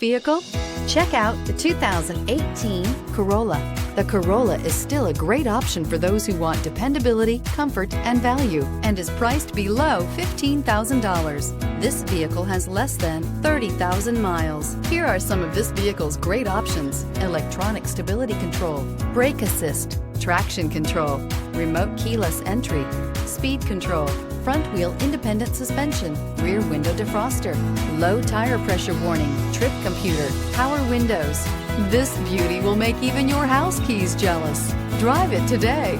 vehicle? Check out the 2018 Corolla. The Corolla is still a great option for those who want dependability, comfort, and value, and is priced below $15,000. This vehicle has less than 30,000 miles. Here are some of this vehicle's great options: electronic stability control, brake assist, traction control, remote keyless entry, speed control, front wheel independent suspension, rear window defroster, low tire pressure warning, trip computer, power windows. This beauty will make even your house keys jealous. Drive it today.